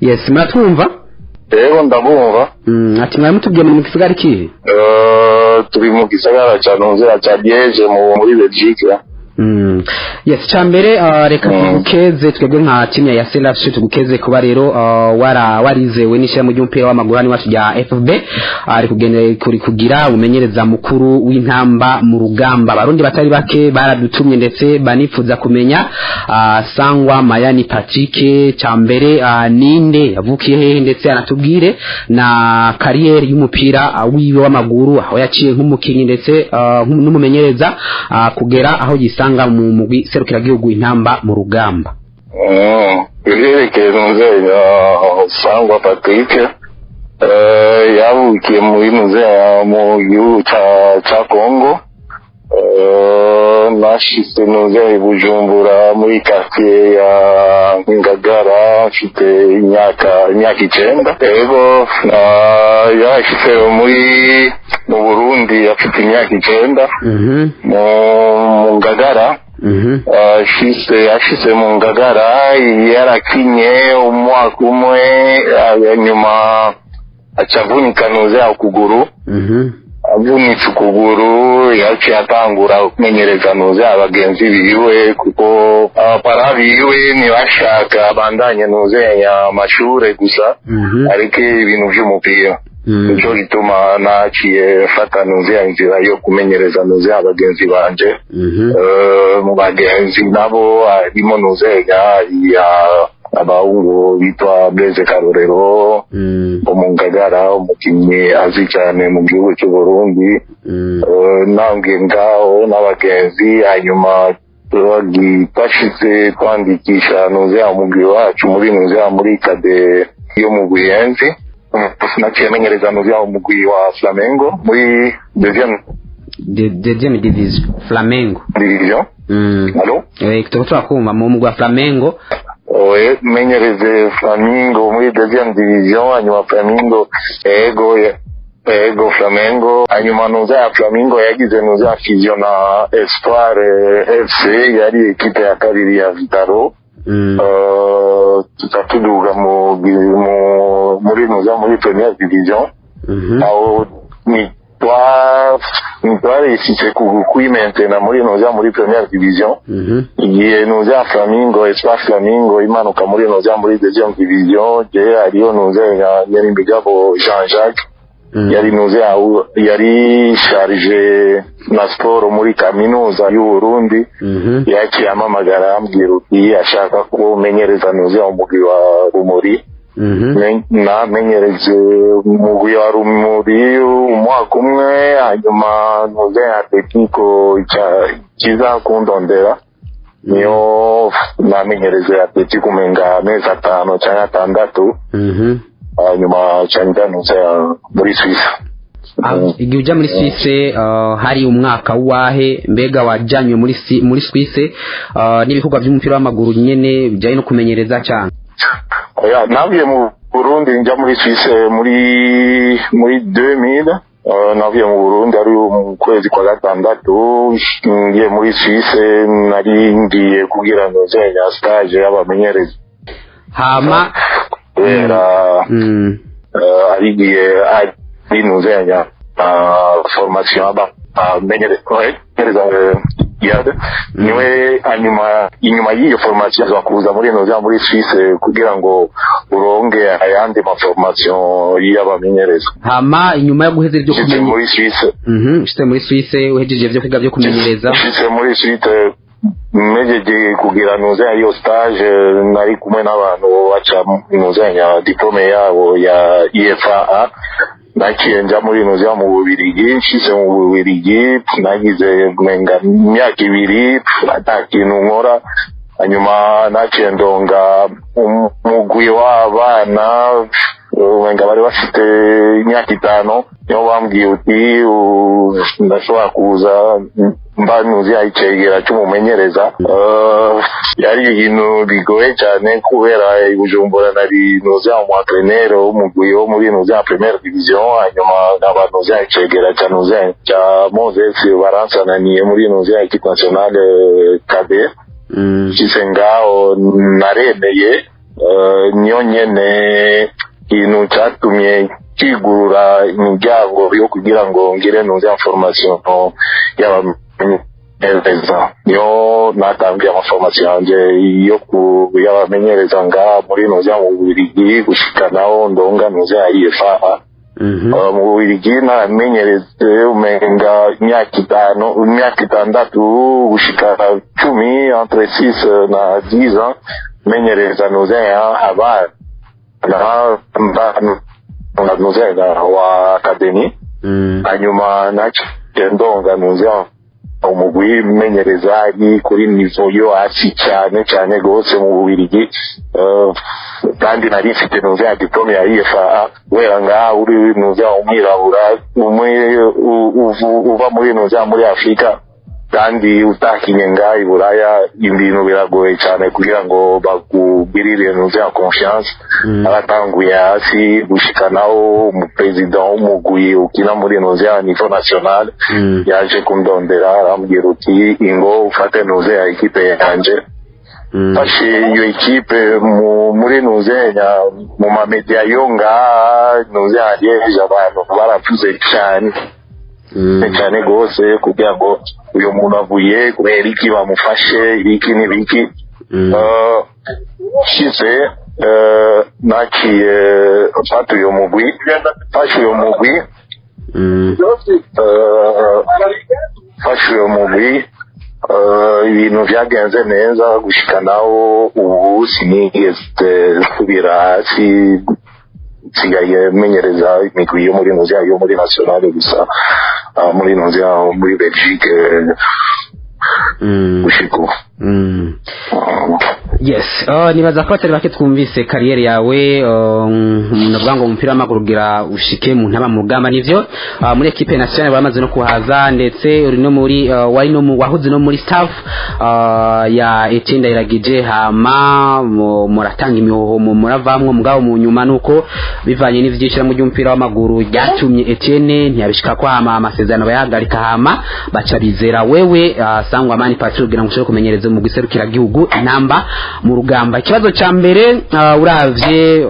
Yes, muratumva? Yego ndabumva. Ati mwari mutubwiye mu gisagara kihe? Turi mu gisagara ca Nozera ca Liege muri Belgique. Yes, chambere reka tugukeze twebwe nka timu ya Selafsh tugukeze kuba rero warizewe n'ishya mu ry'umupira w'amaguru hano wacu ya FFB ari kugende kuri kugira umenyereza mukuru w'intamba mu rugamba. Abarundi batari bake baradutumye ndetse banifuza kumenya Sangwa Mayani Patrick chambere ninde yavukiye hehe ndetse anatubwire na kariyeri y'umupira wiwe w'amaguru aho yaciye nk'umukinyi ndetse n'umumenyereza kugera aho gisanga mu mugwi serukira gihugu intamba mu rugamba. Irekeye Nozera Sangwa Patrick yavukiye muri Nozera mu gihugu ca Congo. Nashitse Nozera Bujumbura muri quartier ya Ngagara mfite imyaka 9. Yego yashitse mu Burundi afite imyaka 9 mu Ngagara. Ashise mu Ngagara yarakinye umwaka umwe nyuma acavunika Nozera ukuguru. Avunitse ukuguru yaciye atangura kumenyereza Nozera abagenzi biwe kuko abapara biwe ntibashaka abandanye Nozera amashure gusa ariko ibintu vy'umupira. Nico gituma naciye fata Nozera inzira yo kumenyereza Nozera abagenzi banje. Mu bagenzi nabo harimo Nozera ya abahungu bitwa Blaise Karorero mu Ngagara umukinnyi azi cyane mu gihugu cy'u Burundi. Nange ngaho n'abagenzi hanyuma twashitse twandikisha Nozera umugwi wacu muri Nozera muri kade yo mu Buyenzi. Naciye menyereza Nozera umugwi wa Flamengo muri deuxième division Flamengo division. Allo? Kutoka kumva mu mugwi wa Flamengo. Menyereze Flamengo muri deuxième division hanyuma Flamengo ego Flamengo hanyuma Nozera Flamengo yagize Nozera fusion na Espoir FC yari ekipe ya kabiri ya Vitaro. Tutatuduga muri Nozera muri première division. Aho twari kuimentena muri Nozera muri première division. Igihe Nozera Flamengo Espoir Flamengo imanuka muri Nozera muri deuxième division je ariyo Nozera yari Mbigabo Jean-Jacques yari Nozera yari chargé na sport muri kaminuza y'u Burundi. Yaciye amamagara ambwira uti ashaka ko menyereza Nozera umugwi wa Rumuri. Namenyereze umugwi wa Rumuri umwaka umwe hanyuma Nozera Atletico kiza kundondera niyo namenyereze Atletico menga amezi 5 cyangwa 6 hanyuma cyangwa Nozera muri Suisse. Igihe uja muri Suisse hari umwaka wahe mbega wajanywe muri Suisse n'ibikorwa by'umupira w'amaguru nyene bijanye no kumenyereza cyane? Navuye mu Burundi njya muri Suisse muri 2000. Navuye mu Burundi ari mu kwezi kwa gatandatu ngiye muri Suisse nari ngiye kugira Nozera stage y'abamenyereza. Hama arigiye ari Nozera formation menyereza yade niwe inyuma y'iyo formation zakuza muri Nozera muri Suisse kugira ngo uronge ayandi ma formation y'abamenyereza. Hama inyuma yo guheza ibyo kumenya muri Suisse ushite muri Suisse uhejeje ibyo kwiga byo kumenyereza ushite muri Suisse mejeje kugira Nozera iyo stage nari kumwe n'abantu baca Nozera diplome yabo ya IFA. Naciye nja muri Nozera mu Bubiligi nshise mu Bubiligi nagize mwenga imyaka 2 atakintu nkora hanyuma naciye ndonga umugwi w'abana mwenga bari bafite imyaka 5 niyo bambwiye uti ndashobora kuza mba Nozera icegera cy'umumenyereza. Yari ibintu bigoye cyane kubera Bujumbura nari Nozera mu entraîneur w'umugwi wo muri Nozera première division hanyuma n'aba Nozera icegera cya Nozera cya Moses baransananiye muri Nozera équipe nationale cadet. Kisengaho naremeye niyo nyene ikintu cyatumye kigurura imiryango yo kugira ngo ngire nuze information y'abamenyereza. Niyo natangiye amaformation yanje yo y'abamenyereza nga muri nuze mu Bubiligi gushika naho ndonga nuze ya IFA. Mu Bubiligi namenyereze umenga imyaka 6 gushika 10 entre 6 na 10 ans menyereza nuze ya abana na nuze wa akademi. Hanyuma ndonga nuze umugwi menyereza ari kuri nivo yo hasi cyane gose mu Bubiligi. Kandi nari mfite nuze ya diplome ya IFA wera nga uri nuze umwirabura uva muri nuze muri Afrika kandi utakinye nga Iburaya ibintu biragoye cyane kugira ngo bakugirire nuze ya confiance. Abatanguye hasi gushika naho umupresident w'umugwi ukina muri nuze ya niveau national yaje kundondera arambwira uti ingo ufate nuze ya equipe yanje. Fashe iyo equipe muri nuze mu mamedia yonga nuze yaje abantu baravuze cyane gose kugira ngo uyo muntu avuye kubera iki bamufashe ibiki n'ibiki. Shise naciye mfata uyo mugwi ibintu byagenze neza gushika naho ubu sinigeze subira hasi nsigaye menyereza imigwi yo muri nuze yo muri nationale gusa muri nuze muri Belgique gushika. Yes, nibaza ko atari bake twumvise kariyeri yawe navuga ngo umupira w'amaguru gira ushike mu ntaba mu rugamba nivyo muri equipe nationale bamaze no kuhaza ndetse uri no muri wari no wahuze no muri staff ya Etienne Iragije hama muratanga imihoho muravamwe mugabo mu nyuma nuko bivanye n'ivyicira mu by'umupira w'amaguru yatumye Etienne ntiyabishika ko hama amasezerano bayahagarika hama baca bizera wewe sangwa Amani Patrick kugira ngo ushobore kumenyereza mu giserukira gihugu intamba mu rugamba. Ikibazo ca mbere uravye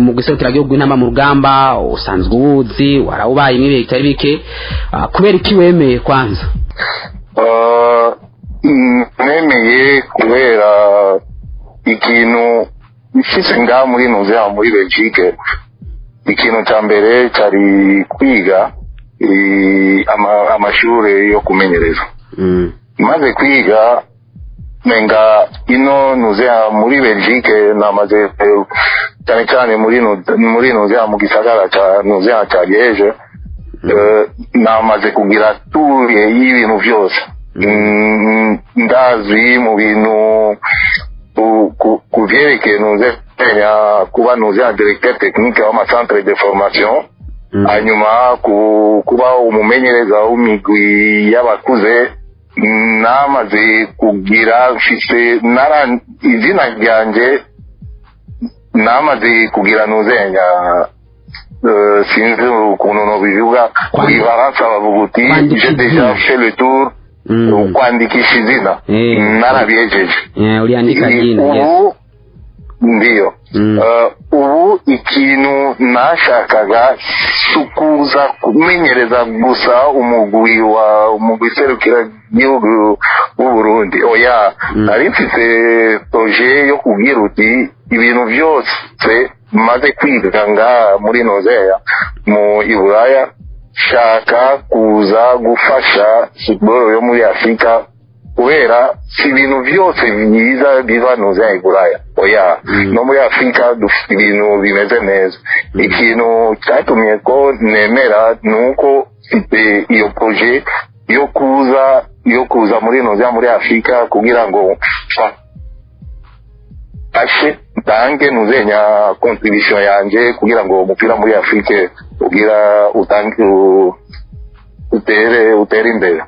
mu giserukira gihugu intamba mu rugamba usanzwe uzi warawubaye mwibe bitari bike kubera iki wemeye kwanza? Nemeye kubera ikintu ifise nga muri nuze muri Belgique. Ikintu ca mbere cari kwiga amashure yo kumenyereza. Maze kwiga menga ino nuze muri Belgique namaze cyane muri nuze mu gisagara ca nuze ca Liège. Namaze kugira tour y'ibintu byose. Ndazi mu bintu kuvyerekeye nuze kuba nuze directeur technique wa centre de formation. Hanyuma kuba umumenyereza w'imigwi y'abakuze. Namaze kugira mfise izina ryanje namaze kugira nuzenya sinzi ukuntu no bivuga kuri Faransa bavuga uti j'ai déjà fait le tour kwandikisha izina narabyejeje uliandika jina. Yes. Ndiyo. Ubu ikintu nashakaga sukuza kumenyereza gusa umugwi serukira gihugu w'u Burundi. Oya, nari mfise projet yo kugira uti ibintu byose maze kwiga nga muri Nozeya mu Iburaya shaka kuza gufasha football yo muri Afrika kubera si ibintu byose byiza biva Nozeya Iburaya. Oya, no muri Afrika dufite ibintu bimeze neza. Ikintu cyatumye ko nemera nuko mfite iyo projet yo kuza muri Nozeya muri Afrika kugira ngo ashe tange nuzenya contribution yanje kugira ngo umupira muri Afrika ugira utere imbere.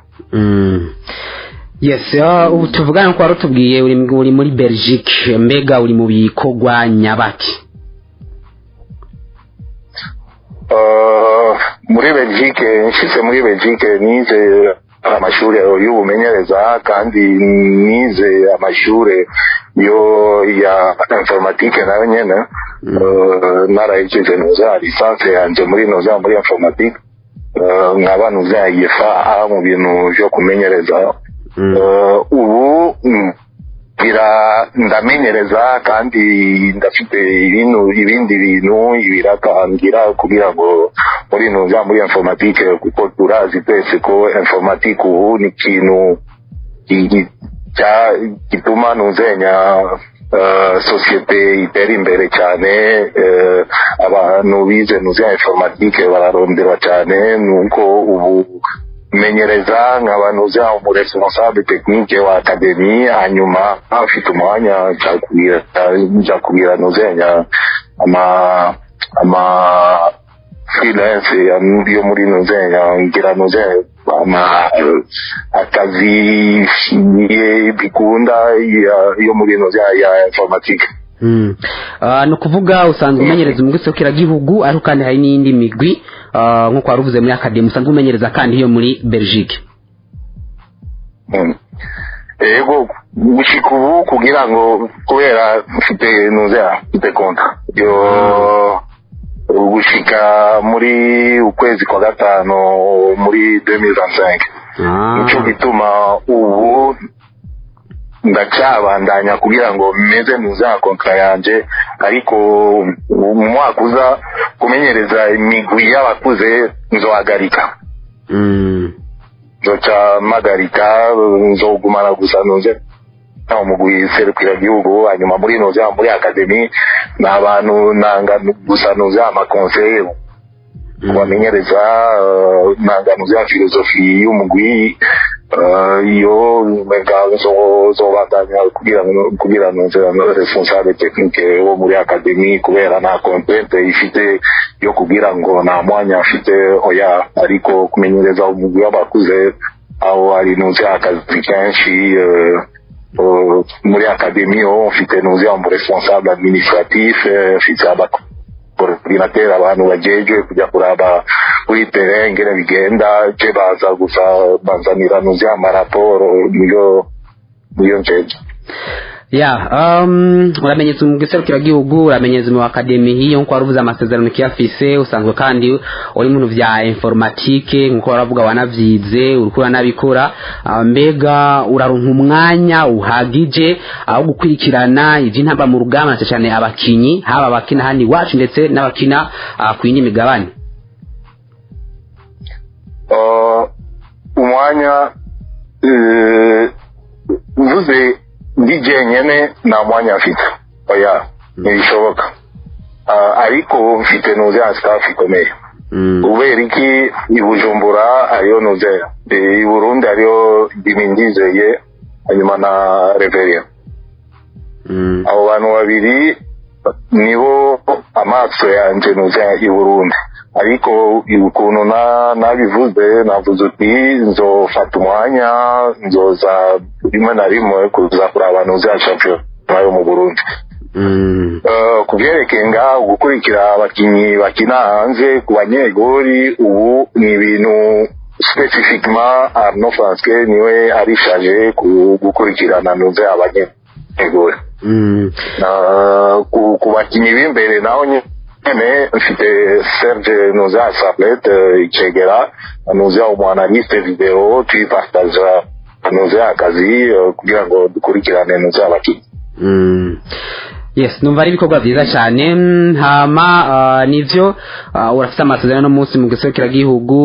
Yes, ubu tuvugana ko warutubwiye uri muri Belgique, mbega uri mu bikogwa nyabaki? Muri Belgique, nshitse muri Belgique nize amashuri y'ubumenyereza kandi nize amashuri yo ya informatique nayo nyene narayigize nuza lisansi yanje muri nuza muri informatique nkaba nuza yifa mu bintu byo kumenyereza ubu ndamenyereza kandi ndafite ibindi bintu ibirakangira kugira ngo muri nuza muri informatique kuko turazi twese ko informatique ubu ni ikintu gituma nuzenya societe itera imbere cyane abantu bize nuza informatique bararondera cyane nuko ubu menyereza nk'abanuza umuresponsable technique wa academy hanyuma afite umwanya njakubira nuzenya ama freelance yo muri nuzenya ngira nuzenya akazi bikunda yo muri nuzenya ya informatique no kuvuga usanzwe umenyereza mu gisokera gihugu ariko kandi hari n'indi migwi nko waruvuze muri academy usanzwe umenyereza kandi iyo muri Belgique ego gushika ubu kugira ngo kubera mfite mfite konta yo gushika muri ukwezi kwa gatano muri 2025 nico gituma ubu ndacyabandanya kugira ngo meze nuza kontra yanje ariko mu mwaka uza kumenyereza imigwi y'abakuze nzohagarika nzoca magarika nzogumana gusa nuze nta mugwi serukira gihugu hanyuma muri nuza muri academy n'abantu nanga gusa nuza amakonseil kubamenyereza nanga nuza filosofi y'umugwi yo zobandanya kugira ngo responsable technique wo muri academy kubera na content ifite yo kugira ngo na mwanya afite oya ariko kumenyereza umugwi w'abakuze aho ari nuza akazi kenshi muri academy ufite nuza mu responsable administratif ufite coordinateur abantu bajeje kujya kuraba kuri terrain ngene bigenda je baza gusa banzanira nuza amaraporo niyo njeje uramenyetse mu giserukira gihugu uramenyeze mu academy hiyo nko waruvuze amasezerano kiyafise usanzwe kandi uri mu vya informatique nko waravuga wanavyize urukura nabikora mbega uraronka umwanya uhagije aho gukurikirana ivyo ntamba mu rugamba cyane abakinyi haba abakina hani wacu ndetse n'abakina kwindi migabane umwanya uvuze DJ nyene na mwanya afite oya ntibishoboka ariko mfite nuza staff ikomeye ubera iki i Bujumbura ariyo nuza i Burundi ariyo Dimindizeye hanyuma na Reveria abo bantu babiri nibo amaso yanje nuza i Burundi ariko ukuntu nabivuze navuze uti nzofata umwanya nzoza rimwe na rimwe kuza kuraba nuza champion nayo mu Burundi kubyerekeye ngaho gukurikira abakinyi bakina hanze ku banyegori ubu ni ibintu specifiquement Arnaud Franske niwe arishaje gukurikirana nuza abanyegori ku bakinyi b'imbere naho mfite Serge nuza Sablet Chegera nuza umwanaliste video tuipartaza nuza akazi kugira ngo dukurikirane nuza abakinyi yes numva ari ibikorwa byiza cyane hama nivyo urafite amasezerano no munsi mu giserukira gihugu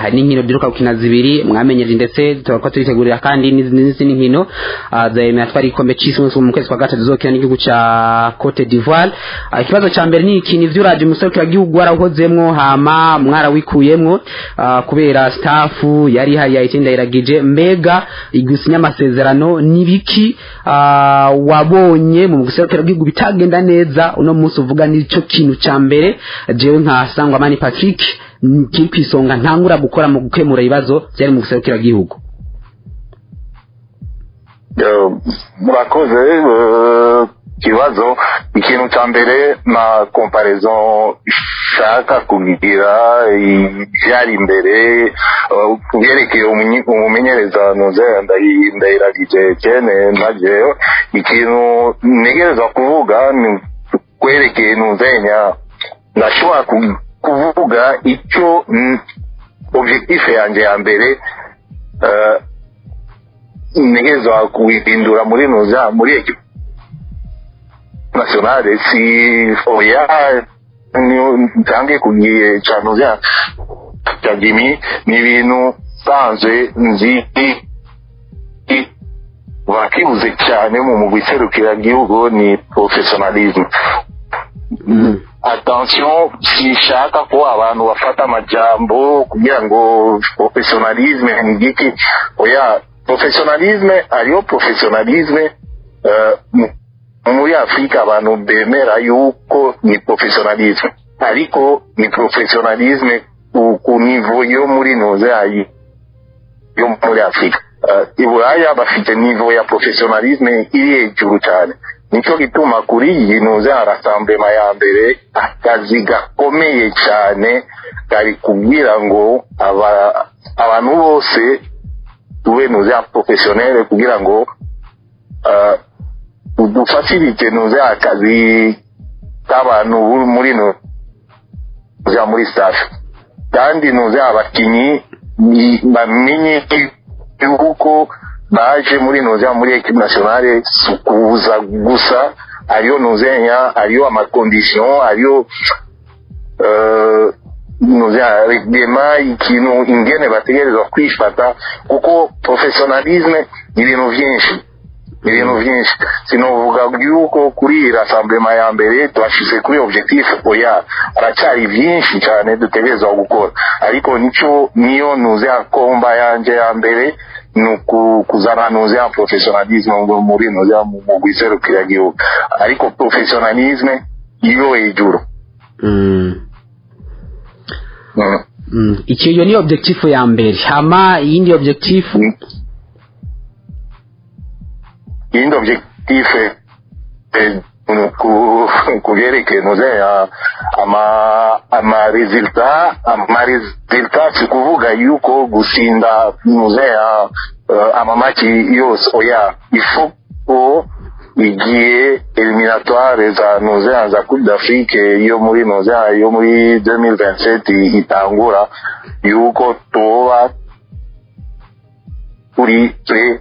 hari n'inkino duruka gukina zibiri mwamenyeje ndetse turako turitegurira kandi n'izindi nkino zaemera twari ikombe cy'isi mu kwezi kwa gatatu zokina n'igihugu ca Cote d'Ivoire ikibazo ca mbere ni iki nivyo uraje mu giserukira gihugu warahozemwo hama mwarawikuyemwo kubera staff yari hari yayitinda iragije mbega igusinya amasezerano nibiki wabonye mu giserukira gihugu bitagenda neza uno munsi uvuga nico kintu ca mbere jewe nka Sangwamani Patrick kiri kwisonga ntangura gukora mu gukemura ibibazo byari mu giserukira gihugu murakoze kibazo ikintu ca mbere na comparaison shaka kugira yari imbere kubyerekeye umumenyereza noze ndayiragije cyane naje ikintu ntegereza kuvuga ni kwerekeye nuzenya ndashobora kuvuga icyo objectif yanjye ya mbere ntegereza kuhindura muri nuza muri equipe nationale si oya ntange kugiye cyanuza cyagimi ni ibintu sanzwe nzi bakibuze cyane mu mugwiserukira gihugu ni professionalisme. Attention, si shaka ko abantu bafata amajambo kugira ngo professionalisme ngiki oya professionalisme ariyo professionalisme muri Afrika abantu bemera yuko ni professionalisme ariko ni professionalisme ku niveau yo muri nozayi yo muri Afrika. Iburaya bafite niveau ya professionalisme iri hejuru cyane, nicyo gituma kuri iyi noza rassemblement ya mbere akazi gakomeye cyane kari kubwira ngo abantu bose tube noza professionnel kugira ngo udufacilite noza akazi k'abantu muri noza muri staff kandi noza abakinyi bamenye yuko baje muri noza muri equipe nationale sukuza gusa ariyo nozenya ariyo amacondition ariyo noza reglement ikintu ingene bategerezwa kwifata kuko professionalisme ni ibintu byinshi sinovuga yuko kuri rassemblement ya mbere twashize kuri objectif oya aracyari byinshi cyane dutegerezwa gukora ariko niyo noza komba yanje ya mbere nuku kuzana noza professionalisme muri noza mu gwiserukira gihugu ariko professionalisme iyo hejuru. Icyo ni objectif ya mbere. Hama yindi objectif kugereke noza ama resultat kuvuga yuko gusinda noza amamaki yose oya ifo ko igiye eliminatoire za noza za Coupe d'Afrique yo muri noza yo muri 2027 itangura yuko toba kuri twe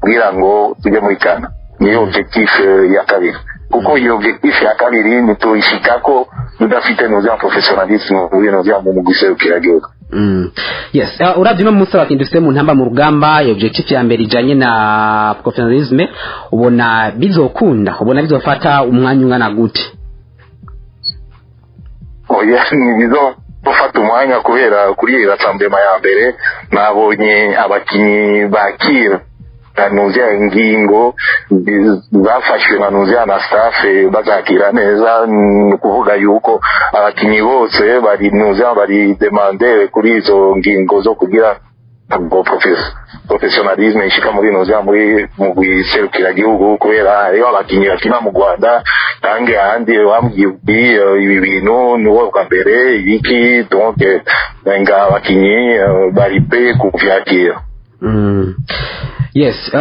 kugira ngo tujye muri kana ni objectif ya kabiri kuko iyo objectif ya kabiri ni tuyishikako tudafite noza professionalisme muri noza mu guserukira gihugu. Yes, uravye no munsi bakinduse mu ntamba mu rugamba objectif ya mbere ijanye na professionalisme ubona bizokunda ubona bizofata umwanya ungana gute? Oya ni bizofata umwanya kubera kuri rassemblement ya mbere nabonye abakinyi bakira noza ingingo bafashwe na noza na staff bazakira neza kuvuga yuko abakinyi bose bari noza bari demander kuri izo ngingo zo kugira ngo professionalisme ishika muri noza muri mu gwiserukira gihugu kubera ariyo abakinyi bakina mu Rwanda tange ahandi bambwiye ibi bintu niwo kwa mbere iki donc nga abakinyi bari pe kuvyakira. Yes,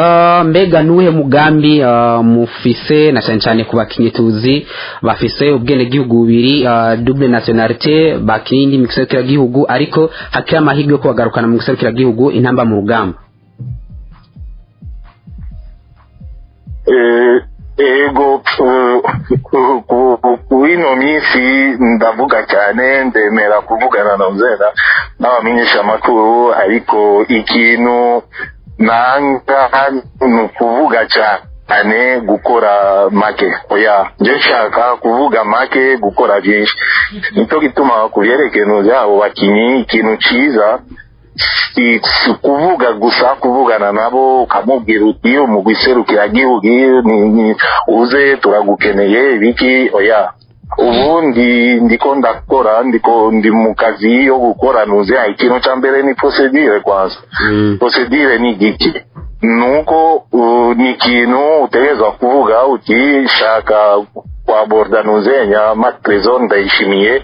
mbega nuhe mugambi mufise na cyane ku bakinyi tuzi bafise ubwene gihugu bubiri double nationalité bakindi mu giserukira gihugu ariko hakira amahirwe ko bagarukana mu giserukira gihugu intamba mu rugamba? Ego kuino minsi ndavuga cyane ndemera kuvugana na Nzera n'abamenyesha amakuru ariko ikintu nanga nukuvuga cyane gukora make oya nje shaka kuvuga make gukora byinshi nicyo gituma kubyerekeye n'abo bakinyi ikintu ciza kuvuga gusa kuvugana nabo ukamubwira uti mu gwiserukira gihugu ni uze turagukeneye biki oya ubundi ndiko ndakora ndi mu kazi yo gukora nuze ikintu cya mbere ni procedure kwanza. Procedure ni giki nuko ni ikintu utegerezwa kuvuga uti shaka kwaborda nuzenya matrezon ndayishimiye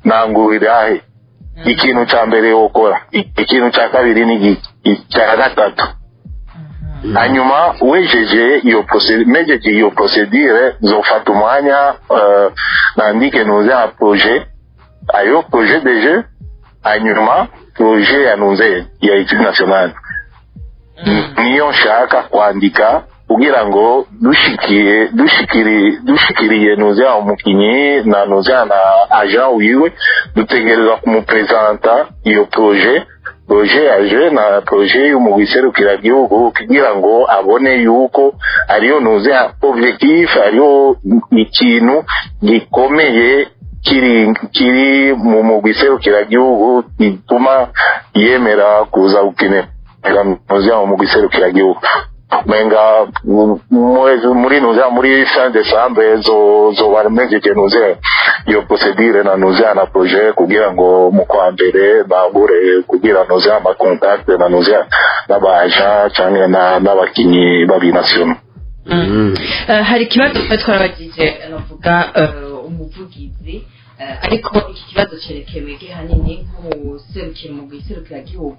nangurirahe ikintu cya mbere ukora ikintu cya kabiri ni giki icya gatatu hanyuma wejeje iyo procedure zofata umwanya nandike nuze projet ayo projet de jeu hanyuma projet yanuze ya équipe nationale niyo nshaka kwandika kugira ngo dushikiriye nuze umukinyi na nuze na agent wiwe dutegereza kumupresenta iyo projet yaje na projet y'umugiserukira gihugu kugira ngo abone yuko ariyo nuze objectif ariyo ikintu gikomeye kiri mu mugiserukira gihugu gituma yemera kuza gukinira nuze mu mugiserukira gihugu menga muri nuze muri fin décembre zo bamejeje nuze iyo procedure na nuze na projet kugira ngo mu kwa mbere bagure kugira nuze ama contact na nuze n'abaja cyangwa n'abakinyi babinational hari kibazo twarabagije navuga umuvugizi ariko iki kibazo cerekewe hanini nk'umuserukira mu giserukira gihugu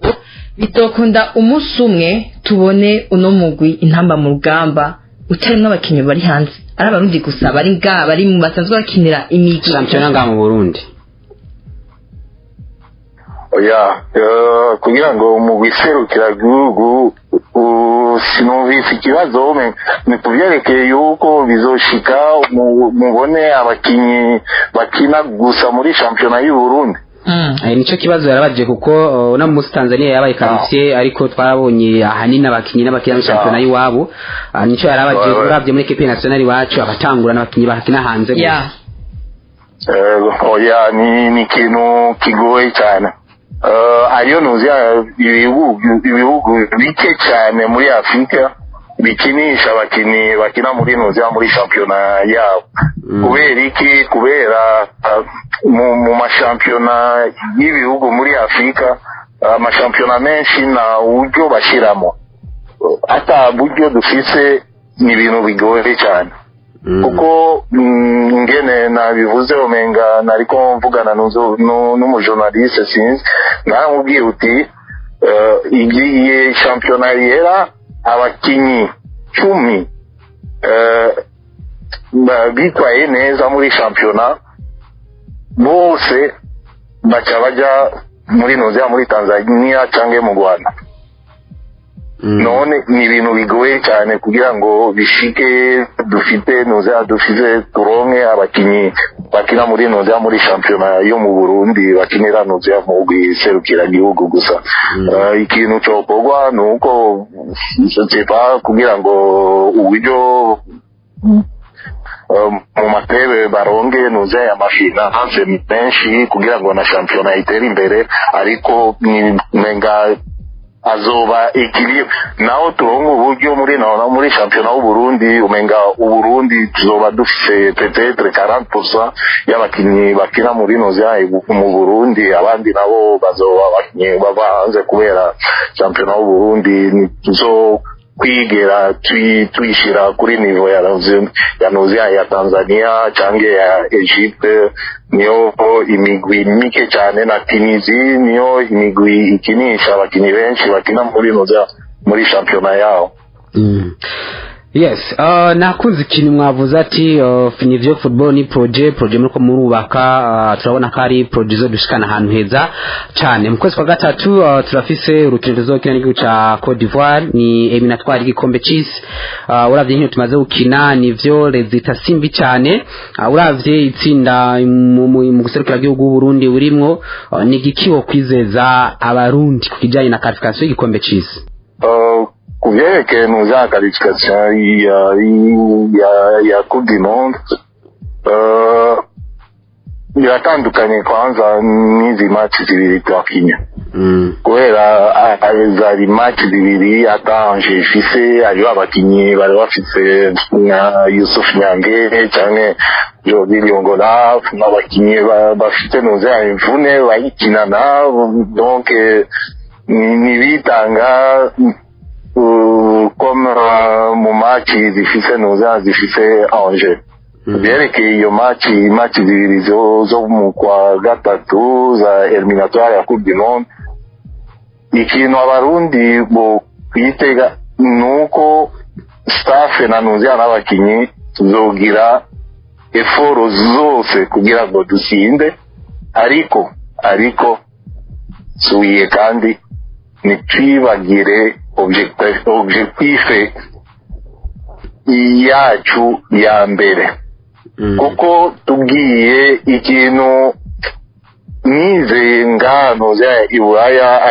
bizokunda umunsi umwe tubone uno mugwi intamba mu rugamba utari n'abakinyi bari hanze ari abarundi gusa bari mu basanzwe bakinira imigi championnat nga mu Burundi kugira ngo mu giserukira gihugu sinumvise ikibazo ni kuvyerekeye yuko bizoshika mubone abakinyi bakina gusa muri championnat y'u Burundi nico kibazo yarabaje kuko na mu Tanzania yabaye qualifié ariko twarabonye ahanini abakinyi n'abakina muri championnat y'wabo nico yarabaje uravye muri equipe nationale wacu abatangura n'abakinyi bakina hanze ni ikintu kigoye cyane ariyo nuzi ibihugu bike cyane muri Afrika bikinisha abakinyi bakina muri nuzi muri championnat yabo kubera mu mashampiona y'ibihugu muri Afrika amashampiona menshi na uburyo bashiramo ata buryo dufise ni ibintu bigoye cyane kuko ngene nabivuze omenga nariko mvugana n'umujournaliste sinzi naramubwiye uti igiye championa yera abakinyi 10 bitwaye neza muri championa bose baca baja muri nozea muri Tanzania cyangwa mu Rwanda none ni ibintu bigoye cyane kugira ngo bishike dufite turonke abakinyi bakina muri nozea muri championa yo mu Burundi bakinira nozea mu giserukira gihugu gusa ikintu cyokorwa nuko sepa kugira ngo uburyo mu matebe baronge nuze amashina hanze menshi kugira ngo na championa itere imbere ariko menga azoba equilibre naho turongo uburyo muri championa w'u Burundi umenga u Burundi tuzoba dufise peut-être 40% y'abakinyi bakina muri nozea mu Burundi abandi nabo bazoba bakinyi babanze kubera championa w'u Burundi tuzo kwigera tuyishira kuri niveau ya nozea ya Tanzania cyangwa ya Egypte niyo imigwi mike cyane na Tunisia niyo imigwi ikinisha abakinyi benshi bakina muri nozea muri championa yao Yes, nakunze ikintu mwavuze ati finivyo football ni projet muriko murubaka turabona ko ari projet zo dushikana ahantu heza cyane mu kwezi kwa gatatu turafise urukino ruzokina n'igihugu ca Cote d'Ivoire ni eliminatoire y'igikombe c'isi uravye nkino tumaze gukina nivyo rezita simbi cyane uravye itsinda mu guserukira igihugu Burundi urimwo ni gikiwo kwizeza abarundi kukijanye na qualification y'igikombe c'isi kuvyerekeye nuza qualification ya Coupe du Monde biratandukanye kwanza n'izi match zibiri twakinya kubera zari match zibiri atanje fise ariyo abakinyi bari bafise na Yusuf Nyange cyane Jordi Liongola n'abakinyi bafite nuza imvune bayikinana donc ni bitanga comme mu match zifise nuza zifise enjeu byerekeye iyo match zibiri zo mu kwa gatatu za eliminatoire ya Coupe du Monde ikintu abarundi bo kwitega nuko staff na nuzia n'abakinyi tuzogira effort zose kugira ngo dusinde ariko suye kandi nitwibagire objectif yacu ya mbere kuko tubwiye ikintu nize ngano za Iburaya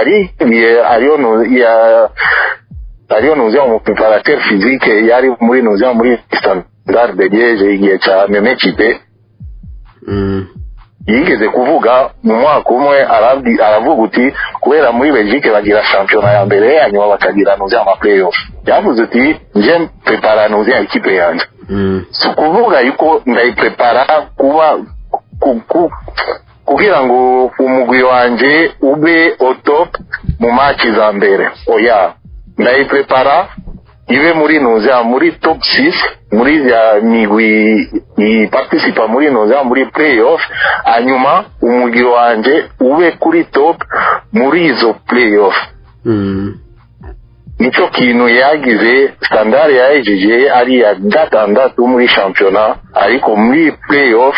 ariyo nuzia mu préparateur physique yari muri nuzia muri Standard de Liège igihe ca Memechite yigeze kuvuga mu mwaka umwe aravuga uti kubera muri Belgique bagira championnat ya mbere hanyuma bakagira nuzia ama playoff yavuze uti je prepara nuzia equipe yanje so kuvuga yuko ndayiprepara kugira ngo umugwi wanje ube au top mu match za mbere oya ndayiprepara ibe muri nuzia muri top 6 muri ya migwi participa muri nuzia muri playoff hanyuma umugwi wanje ube kuri top muri izo playoff nico kintu yagize Standard yajeje ari ya gatandatu muri championnat ariko muri playoff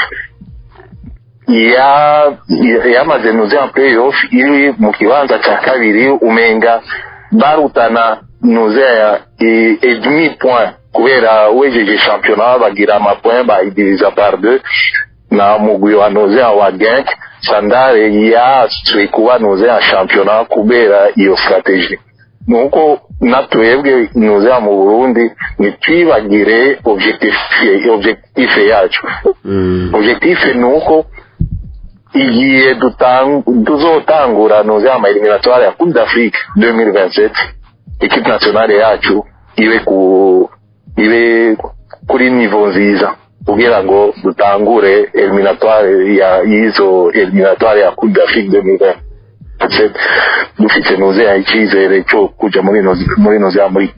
yamaze nuzia playoff iri mu kibanza ca kabiri umenga barutana nuzia demi point kubera wejeje championnat bagira ama point ba divisa par 2 na mugwi wa nuzia wa Genk Standard yaswe kuba nuzia championnat kubera iyo strategie nuko natwebwe nuzia mu Burundi nitwibagire objectif yacu objectif nuko igiye tuzotangura nuzia ama eliminatoire ya Coupe d'Afrique 2027 equipe nationale yacu ibe kuri niveau nziza kugira ngo dutangure eliminatoire ya izo eliminatoire ya Coupe d'Afrique 2027 dufite nuzia icyizere cyo kuja muri nuzia muri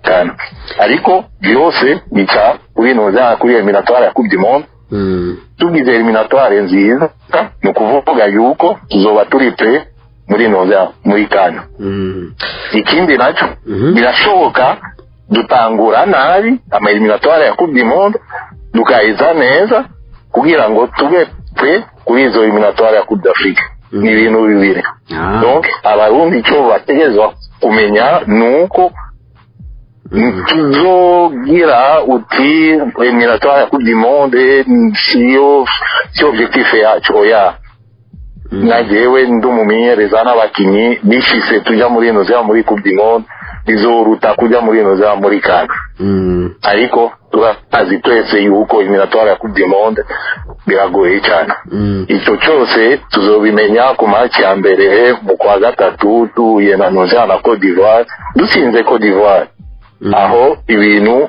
kana ariko byose bica kuri nuzia kuri eliminatoire ya Coupe du Monde tugize eliminatoire nziza no kuvuga yuko tuzoba turi pre muri nuzia muri kana ikindi nacho birashoboka dutangura nabi ama eliminatoire ya Coupe du Monde dukaiza neza kugira ngo tube pre kuri izo eliminatoire ya Coupe d'Afrique ni ibintu bibiri donc abarundi cyo bategezwa kumenya nuko tuzogira uti eliminatoire ya Coupe du Monde siyo objectif yacu oya najewe ndumumenyereza n'abakinyi bishise tuja muri nuzia muri Coupe du Monde bizoruta kuja muri nuzia muri kana ariko turazi twese yuko eliminatoire ya Coupe du Monde biragoye cyane icyo cyose tuzobimenya ku match ya mbere mu kwa gatatu tuye na nuzia na Côte d'Ivoire dutsinze Côte d'Ivoire aho ibintu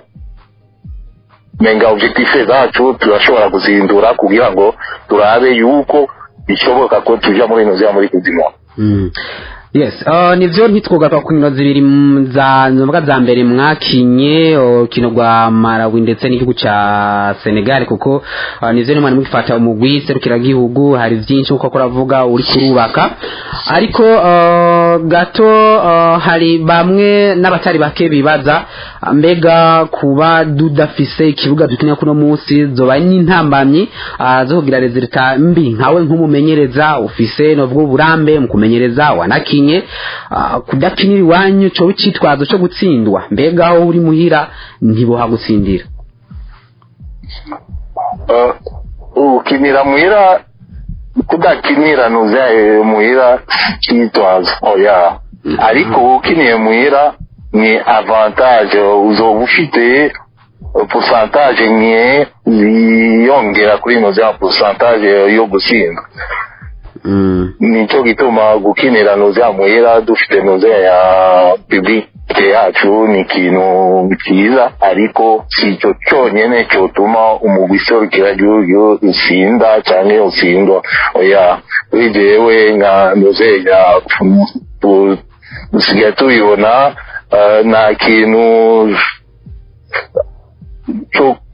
menga objectif zacu turashobora kuzindura kugira ngo turabe yuko bishoboka ko tuja muri nuzia muri Coupe du Monde yes nivyo ntitwogaruka ku nkino zibiri za mbere mwakinye kino gwa Malawi ndetse n'igihugu ca Senegal kuko nivyo nimwe mufata umugwi serukira gihugu hari byinshi uko koravuga uri kurubaka ariko gato hari bamwe n'abatari bake bibaza mbega kuba dudafise ikibuga dukina kuno munsi zoba n'intambamyi zo kugira resultat mbi nkawe nk'umumenyereza ufise no vuga uburambe mu kumenyereza wanaki kudakinira iwanyu cyo wicitwazo cyo gutsindwa mbega aho uri muhira ntiboha gutsindira ukinira muhira kudakinira nuzia muhira cyitwazo oya ariko ukiniye muhira ni avantage uzobufite pourcentage nye ziyongera kuri nuzia pourcentage yo gutsinda nico gituma gukinira nuzia muhira dufite nuzia ya public yacu ni kintu cyiza ariko si cyo cyonyine cyotuma umugwi serukira gihugu usinda cyane utsindwa oya wijewe nka nuzia dusigaye tubibona nta kintu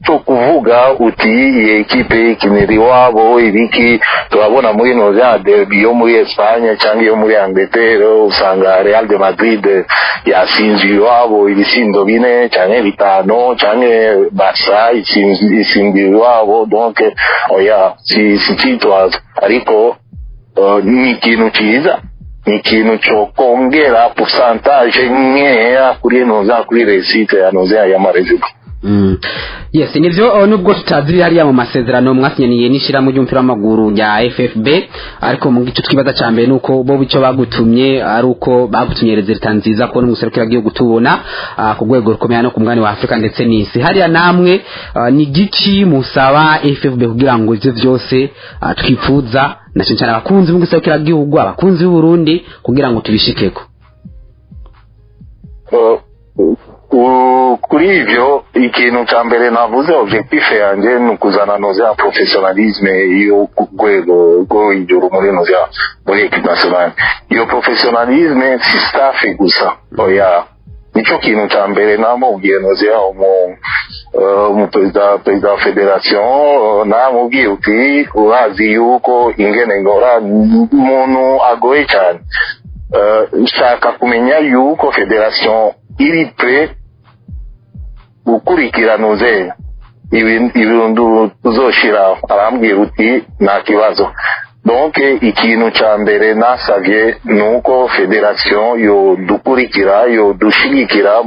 cyo kuvuga uti iyi ekipe ikinira iwabo ibiki turabona muri noza derby yo muri Espagne cyangwa yo muri Angleterre usanga Real de Madrid yasinze iwabo ibisindo 4 cyangwa 5 cyangwa Barca isinze iwabo donc oya si cyitwaza ariko ni ikintu cyiza ni ikintu cyo kongera pourcentage nkeya kuri noza kuri réussite ya noza ya marezo. Yes, nivyo nubwo tutaziri hariya mu masezerano mwasinyaniye nishira mu ry'umupira w'amaguru ya FFB ariko mu gice twibaza cyambere nuko bo bico bagutumye ari uko bagutumye resultat nziza ko n'umuserukira giye gutubona ku rwego rukomeye no ku mugani wa Afrika ndetse n'isi hariya namwe ni gici musaba FFB kugira ngo ivyo vyose twipfuza na cyane abakunzi b'umuserukira gihugu abakunzi b'u Burundi kugira ngo tubishikeko. Kuri ivyo ikintu cya mbere navuze objectif yanjye ni ukuzana noze ya professionalisme iyo rwego rwo ijuru muri noze muri equipe nationale. Iyo professionalisme si staff gusa oya nico kintu cya mbere namubwiye noze ya umu perezida federation namubwiye uti urazi yuko ingene ngora umuntu agoye cyane nshaka kumenya yuko federation iri pre ukurikiranuze ibintu tuzoshira arambwira uti nta kibazo donc ikintu cya mbere nasavye nuko federation yo dukurikira yo dushigikira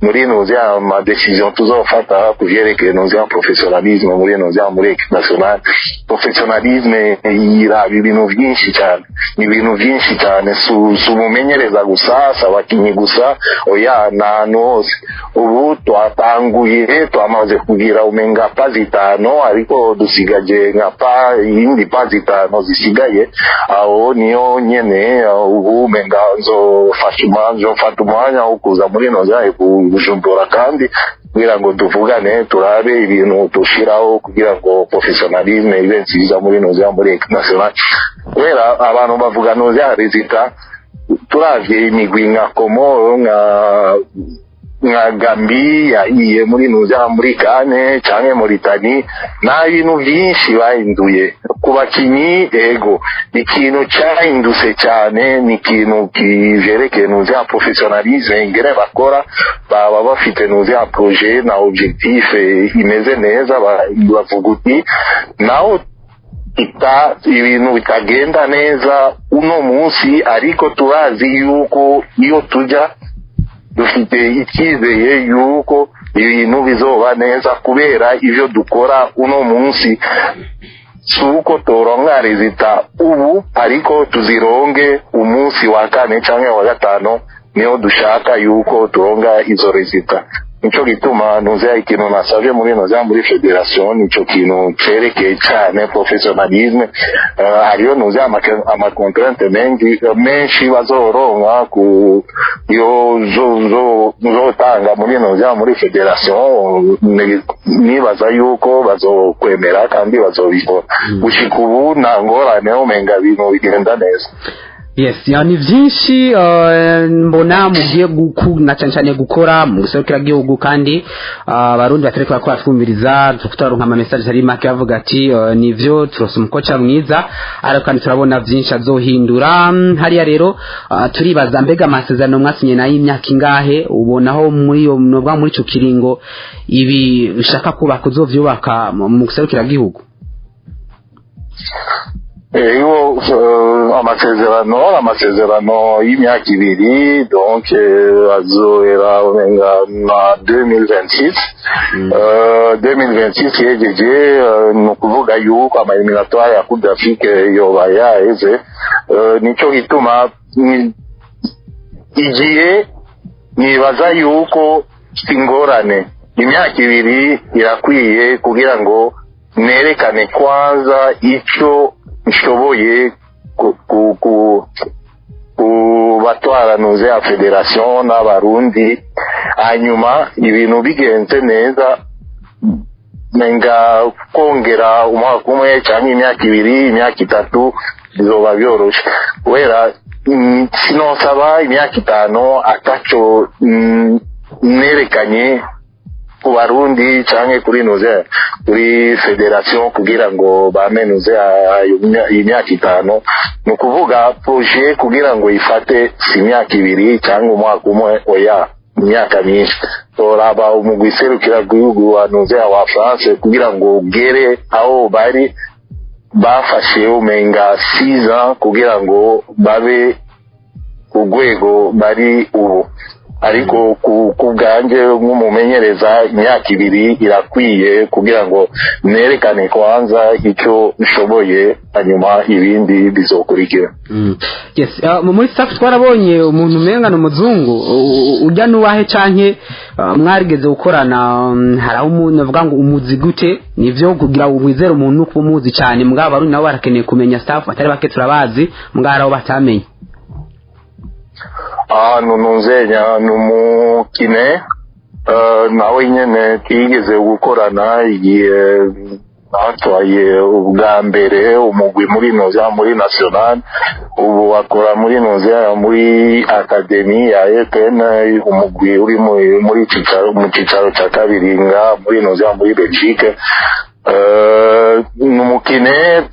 muri noze ama decision tuzofata kuvyerekeye noze ya professionalisme muri noze muri equipe nationale. Professionalisme ira ibintu byinshi cyane ni ibintu byinshi cyane sumumenyereza gusa sabakinyi gusa oya na nose ubu twatanguye twamaze kugira umenga pazi 5 ariko dusigaje nka indi pazi 5 zisigaye aho niyo nyene ubu umenga nzofata umwanya wo kuza muri noza Bujumbura kandi kugira ngo tuvugane turabe ibintu dushiraho kugira ngo professionalisme ibe nziza muri noza muri equipe nationale. Kubera abantu bavuga noza resultat turavye imigwi nka Komoro nka Gambia iye muri noza muri Kane cyangwa Mauritanie na ibintu byinshi bahinduye ku bakinyi ego ikintu cyahindutse cyane ni ikintu kijerekeye noza professionalisme ingere bakora baba bafite noza projet na objectif imeze neza bavuga uti naho ibintu bitagenda neza uno munsi ariko turazi yuko iyo tujya dufite icyizeye yuko ibintu bizoba neza kubera ivyo dukora uno munsi suko toronga resultat ubu ariko tuzironge umunsi wa 4 cyangwa wa 5 niyo dushaka yuko turonga izo resultat. Nico gituma noza ikintu nasavye muri noza muri federation nico kintu cerekeye cyane professionalisme hariyo noza ama contrainte menshi bazoronka ku yo zo tanga muri noza muri federation nibaza yuko bazokwemera kandi bazobikora gushika ubu nangorane umenga bintu bigenda neza. Yes, yani vyinshi mbona mugiye gukuna cyane gukora mu guserukira gihugu kandi abarundi batereka ko atwumviriza tukutaronka ama message ari make avuga ati nivyo turose umukoca mwiza ariko kandi turabona vyinshi azohindura hariya rero turibaza mbega amasezerano mwasinye nayo imyaka ingahe ubonaho muri yo nobwa muri cyo kiringo ibi bishaka kuba kuzovyubaka mu guserukira gihugu. Amasezerano y'imyaka 2 donc azoera na 2026 2026 yejeje no kuvuga yuko ama eliminatoire ya Coupe d'Afrique yoba yaeze nico gituma igiye nibaza yuko ingorane imyaka 2 irakwiye kugira ngo nerekane kwanza ico nshoboye batwara noze ya federation n'abarundi hanyuma ibintu bigenze neza menga kongera umwaka umwe cyangwa imyaka 2 imyaka 3 bizoba byoroshe kubera sinosaba imyaka 5 ataco nerekanye ku barundi canke kuri nuze kuri federation kugira ngo bamenuze imyaka 5 no kuvuga projet kugira ngo ifate imyaka 2 cyangwa umwaka umwe oya imyaka myinshi toraba umugwiserukira gihugu wanuze wa France kugira ngo ugere aho bari bafashe umenga 6 ans kugira ngo babe kugwego bari ubu ariko kubwanje nk'umumenyereza imyaka 2 irakwiye kugira ngo nerekane kwanza icyo nshoboye hanyuma ibindi bizokurikira. Yes, muri staff twarabonye umuntu umengana umuzungu ujya nuwahe canke mwarigeze gukorana haraho umuntu avuga ngo umuzi gute nivyo kugira ubwizere umuntu kumuzi cyane mbwa barundi nabo barakeneye kumenya staff atari bake turabazi mbwa haraho batamenye. Nunuzenya numukine nawe nyene tigeze gukorana igihe atwaye ubwa mbere umugwi muri noza muri national ubu akora muri noza muri academy ya EPN umugwi uri muri cicaro ca kabiri nga muri noza muri Belgique numukine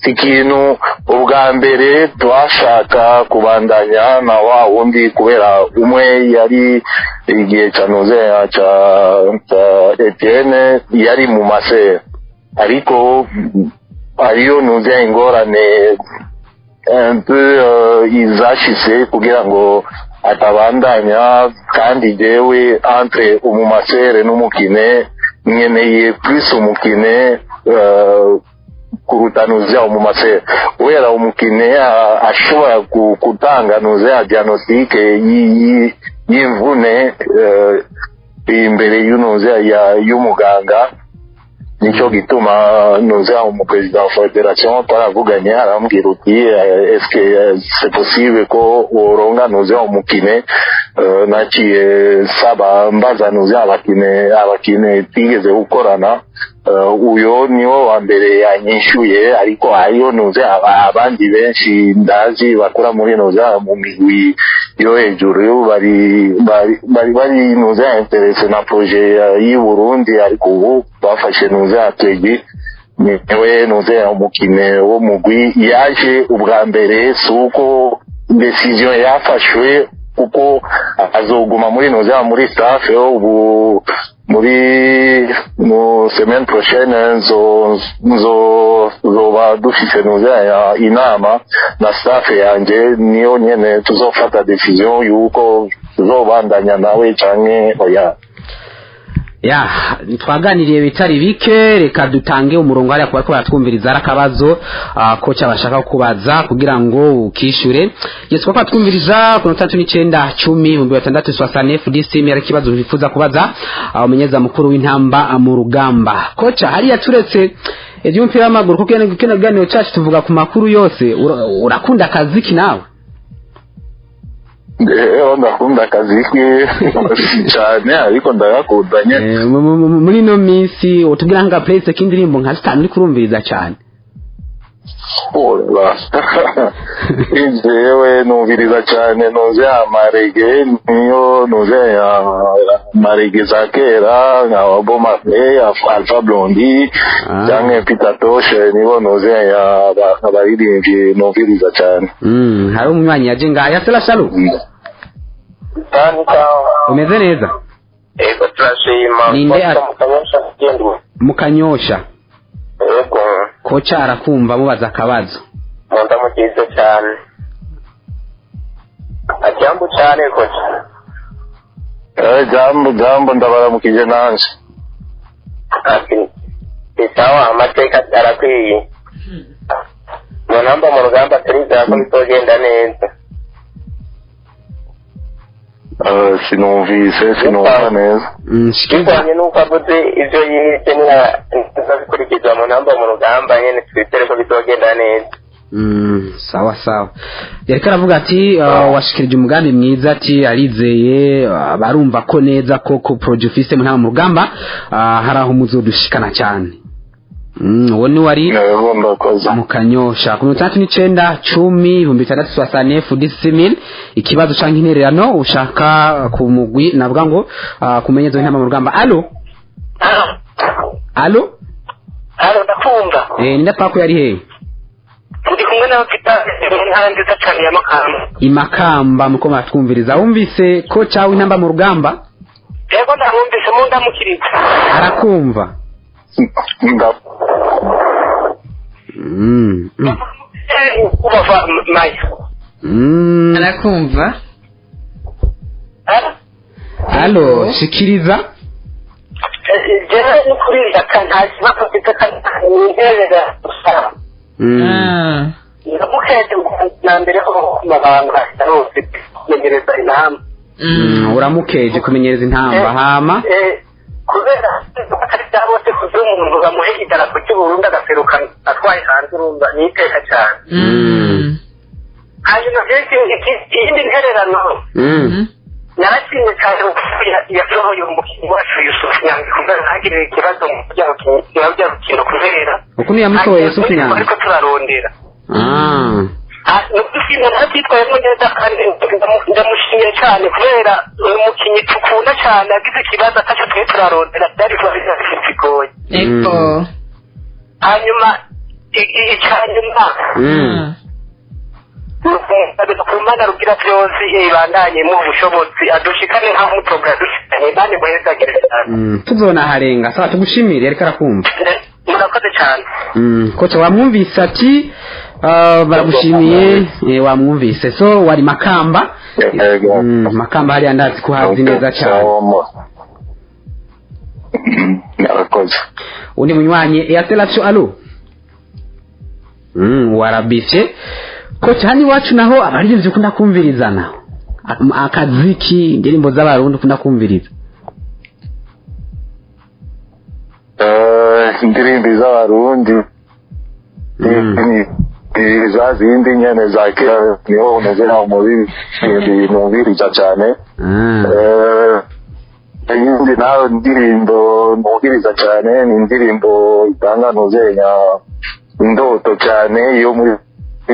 ikintu ubwa mbere twashaka kubandanya na wa wundi kubera umwe yari igihe cyanuze ca Etienne yari mu masere ariko ariyo nuze ingorane un peu izashise kugira ngo atabandanya kandi jewe entre umumasere n'umukine nkeneye plus umukine kurutanuzia umumasere wera umukine ashobora kutanga nuze diagnostic y'imvune imbere y'unuze y'umuganga nico gituma nuze umupresident wa federation twaravuganye arambwira uti est-ce que c'est possible ko woronga nuze umukine naciye saba mbaza nuze abakine tigeze gukorana uyo niwo wa mbere yanyishuye ariko ayo nuze abandi benshi ndazi bakora muri nuze mu migwi yo hejuru bari nuze interesse na projet y'i Burundi ariko ubu bafashe nuze ategi niwe nuze umukine wo mugwi yaje ubwa mbere suko decision yafashwe kuko azoguma muri nuze muri staff ubu mu semaine prochaine zoba dufise nuze inama na staff yanje niyo nyene tuzofata decision yuko tuzobandanya nawe canke oya. Ya twaganiriye bitari bike reka dutange umurongo ari akora ko batwumviriza arakabazo ko cyabashaka kubaza kugira ngo ukishure yeswa ko twumviriza ku 3910 FDC mera kibazo bifuza kubaza umenyeza mukuru w'intamba mu rugamba kocha hari yaturetse iby'umupira w'amaguru kuko kene ganyo cyacu tuvuga ku makuru yose urakunda kaziki nawe ndakunda akazi cyane ariko ndagakundanye muri no minsi utubwira nga place k'indirimbo nka 5 uri kurumviriza cyane injewe numviriza cyane noze amarege niyo noze amarege za kera nka Obama Alpha Blondy cyangwa Peter Tosh nibo noze abaririmbyi numviriza cyane hari umunywanyi yaje ngaya Salashalu umeze neza ego turashima ninde mukanyosha ego kocha arakumva mubaza akabazo munda mugize cyane ajambo cyane kocha jambo ndabaramukije nanje isawa amateka arakwiye mu namba mu rugamba turiza ko bitogenda neza sinumvise neza bivanye n'uko avuze ivyo yihise ntazabikurikiza mu namba mu rugamba nyene twitere ko bitogenda neza sawa sawa yariko aravuga ati washikirije umugambi mwiza ati arizeye barumva ko neza ko project ufise mu ntamba mu rugamba haraho muzodushikana cyane uwo ni wari yego ndakoze mu Kanyosha ku 3910 ikibazo canke intererano ushaka ku mugwi navuga ngo kumenyeza intama mu rugamba. Allo ndakumva. Ninda pako yari he? Ndi kumwe na Peter ntangiza cyane ya Makamba. Imakamba muko matwumviriza wumvise ko cawe intamba mu rugamba? Yego ndamwumvise mu ndamukiriza. Arakumva. Kuva Maya. Arakumva. Allo shikiriza. Jera ni kuri yakantazi bakafite kanterera. Ndamukeje na mbere ko mabanga yarose kumenyereza intamba. Uramukeje kumenyereza intamba hama kubera bakari bose kuzumuntu bamuhe idarapo cy'Uburundi agaseruka atwaye hanze urumva niteka cyane. Hanyuma ikindi ntererano narashimye cyane yasohoye umukinnyi wacu Yusuf Nyange kubera ntagirire ikibazo mu byarukino kubera ukuntu yamusohoye Yusuf Nyange ariko turarondera nubwo ntabyitwayemo neza kandi ndamushimye cyane kubera umukinnyi tukunda cyane agize ikibazo atacyo twe turarondera byari bigoye. Hanyuma icyanyuma kumana rugira byose ibandanye mu bushobozi adushikane nka mutoga dushikane bane muhezagire cyane tuzona harenga sawa tugushimire ariko arakumva murakoze cyane kocha wamwumvise ati baragushimiye wamwumvise so wari Makamba Makamba hali andazi kuhazi neza cyane narakoze undi munywanye Airtel cyo allo warabifye kocha hani wacu naho abarivye ukunda kumvirizana akaziki indirimbo z'abarundi ukunda kumviriza indirimbo z'abarundi za zindi nyene za kera niho unazera umubiri cyane yindi nayo ndirimbo mubiriza cyane ni indirimbo itanga nuzenya indoto cyane iyo muri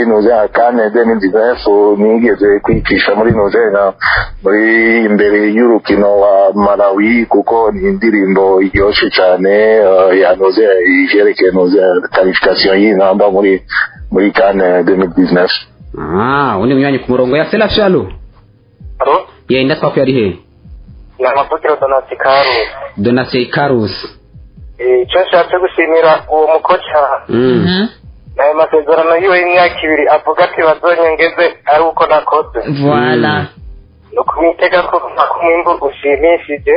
nuza kane de n'indiveso nigeze kwicisha muri nuzenya muri imbere y'urukino wa Malawi kuko ni indirimbo iryoshe cyane ya nuzenya ijerekeye nuzenya qualification y'intamba muri kane 2019 undi munywanyi ku murongo ya Sela Shalo yenda twako yari he na mapotero Donatien Carus icyo nshatse gushimira uwo mukoca nayo masezerano yiwe y'imyaka 2 avuga ati bazonyengeze ari uko nakoze voilà no kumwitega ko kumwimbu ushimishije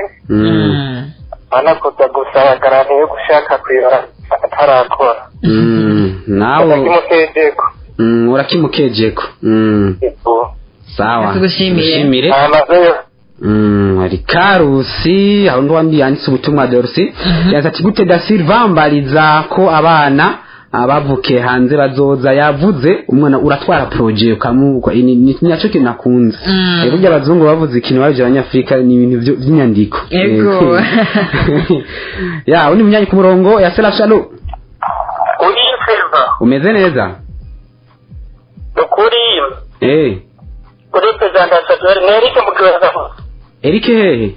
anakoza gusaba garanti yo gushaka kwibara atarakora nawe urakimukejeko sawa tugushimire ari Karusi aho ndo wandi yanditse ubutumwa Dorsi yazati gute da Silva mbariza ko abana abavuke hanze bazoza yavuze umwana uratwara project ukamuko ni nyaco kinakunze burya abazungu bavuze ikintu babije abanyafrika ni ibintu by'inyandiko yego ya undi munyanyi ku murongo ya Sela Shalo uri Silva umeze neza ukuri kuri presentation Eric Mugweza Eric hehe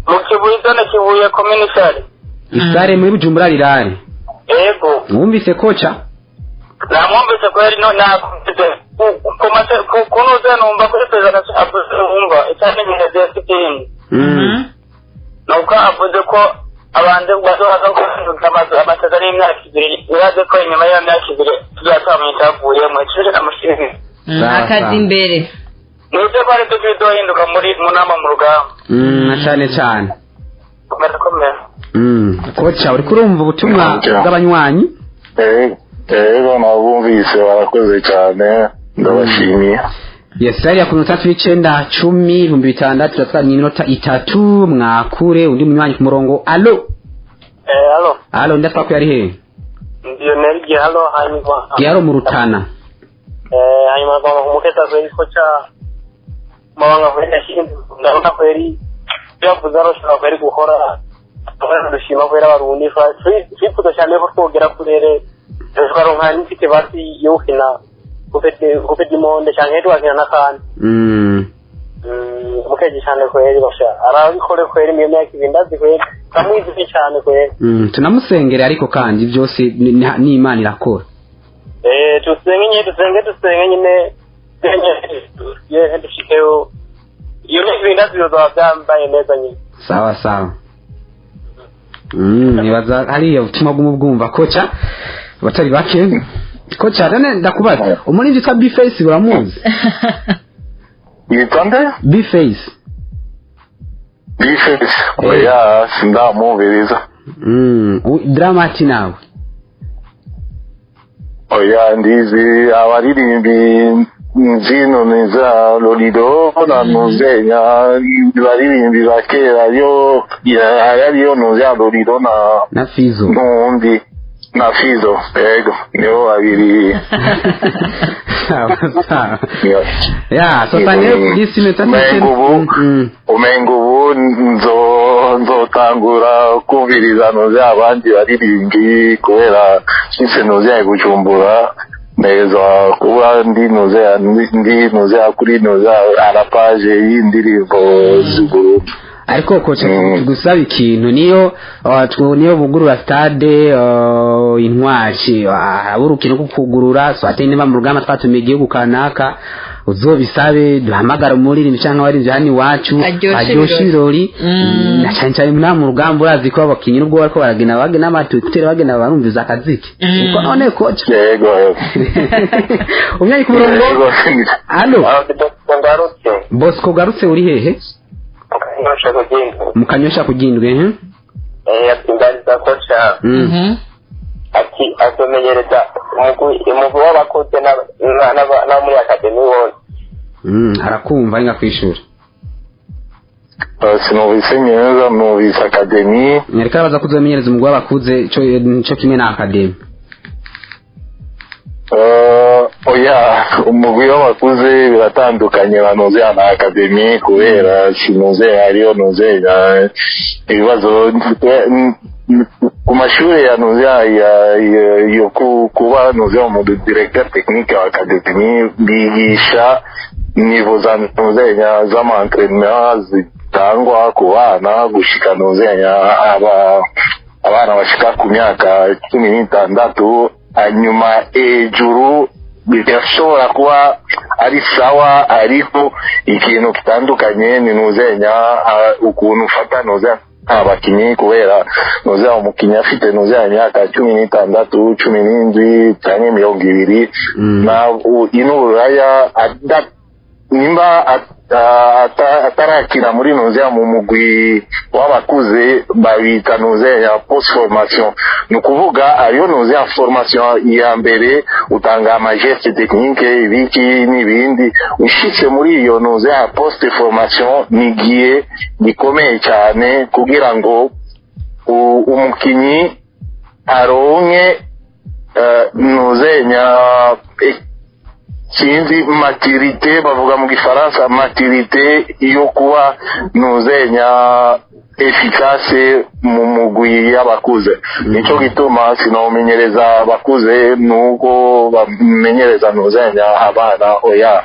mukibuiza na kibuye community isare muri Bujumbura rirare yego mwumvise kocha namwumvise ko yari no nakumvise kumase kunoza numva kuri presentation abumva cyane ibintu bya sitini nuko avuze ko abandi bazohaza ko amasezerano y'imyaka 2 iraze ko inyuma y'imyaka 2 tuzatwamwita avuye mu cyiciro cy'amashini akazi imbere nubwo bari tubidohinduka muri munama mu rugamba cyane komera kocha uri kurumva ubutumwa bw'abanywanyi nabumvise barakoze cyane ndabashimiye yes ari ku 3910 twatwanye iminota 3 mwakure undi munywanyi ku murongo allo allo ndafako yari he Lionel Gihalo hanyuma Gihalo mu Rutana hanyuma kwa kumuketa kweli kocha mawanga kwenda shindi ndabona kweli yavuze arashaka kweli gukora dushima kubera abarundi twifuza cyane ko twogera kurere tukaronka n'ifite basi yo gukina coupe du monde cyangwa twakina n'akandi mukeje cyane kweri basha arabikore kweri mu myaka ibindazi kweri kamwizi cyane kweri tunamusengere ariko kandi byose ni Imana irakora tusenge nyine ye dushikeho iyo n'ibindazi byambaye neza nyine sawa nibaza hariya ubutumwa bw'umubwumva kocha batari bake kocha rene ndakubaza umurinzi witwa B-Face uramuzi yitonde B-Face oya sindamubiriza Dramati nawe oya ndizi abaririmbi nzino neza Lolido na Nuzenya baririmbi bakera yo yariyo Nuzenya Lolido na Fizo nundi na Fizo ego niyo babiri ya sasa niyo kugisi umengubu nzotangura kumviriza Nuzenya abandi baririmbi kubera shise Nuzenya gucumbura neza kuba ndi Nuzenya kuri Nuzenya arapaje y'indirimbo z'uguru ariko kocha tugusaba ikintu niyo bugurura stade intwashi urukino kukugurura swate niba mu rugamba twatumiye igihugu kanaka uzobisabe duhamagara umuririmbyi cyangwa warinje hani wacu aryoshe ibirori na cyane mu rugamba urazi ko abakinyi nubwo bariko baragena bagena amatutire bagena barumviza akaziki uko none kocha yego umyanya ku murongo allo Bosco garutse uri hehe mukanyosha kugindwe yatindariza kocha ati atomenyereza umugwi w'abakoze na muri akademi wose arakumva inga kwishura sinubise neza nubise akademi nyereka baza kuzomenyereza umugwi w'abakuze cyo kimwe na akademi oya umugwi w'abakuze biratandukanye na Nuzenya na akademi kubera Nuzenya ariyo Nuzenya ibibazo ku mashuri ya Nuzenya yo kuba Nuzenya mu directeur technique wa akademi bigisha nivo za Nuzenya z'ama-entraînement zitangwa ku bana gushika Nuzenya abana bashika ku myaka 16 hanyuma ejuru bigashobora kuba ari sawa ariko ikintu kitandukanye ni Nuzenya ukuntu ufata Nuzenya abakinyi kubera Nuzenya umukinyi afite Nuzenya imyaka 16 17 cyangwa 20 na inuraya nimba atarakina muri Nuzenya mu mugwi w'abakuze babita Nuzenya post formation nukuvuga ariyo Nuzenya formation ya mbere utanga amageste technique ibiki n'ibindi ushitse muri iyo Nuzenya post formation nigiye gikomeye cyane kugira ngo umukinyi aronke Nuzenya sinzi maturité bavuga mu gifaransa maturité yo kuba Nuzenya efficace mu mugwi y'abakuze nico gituma sinamenyereza abakuze nuko bamenyereza Nuzenya abana oya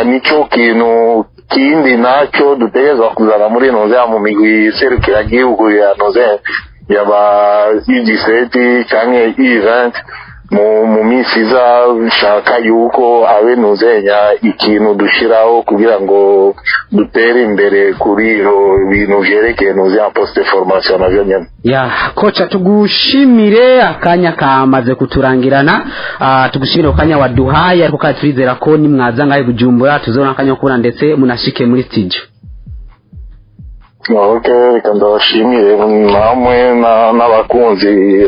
nico kintu kindi naco dutegerezwa kuzana muri Nuzenya mu migwi serukira gihugu ya Nuzenya yaba U17 canke U20 mu minsi iza nshaka yuko abe Nuzenya ikintu dushiraho kugira ngo dutere imbere kuri ibintu vyerekeye Nuzenya post formation navyo nyene ya kocha tugushimire akanya kamaze kuturangirana tugushimire akanya waduhaye ariko katwizera ko nimwaza ngaye Bujumbura tuzona akanya kubona ndetse munashike muri studio Okay, reka ndabashimire namwe n'abakunzi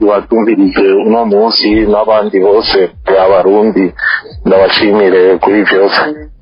batumvirije uno munsi n'abandi bose b'abarundi ndabashimire kuri byose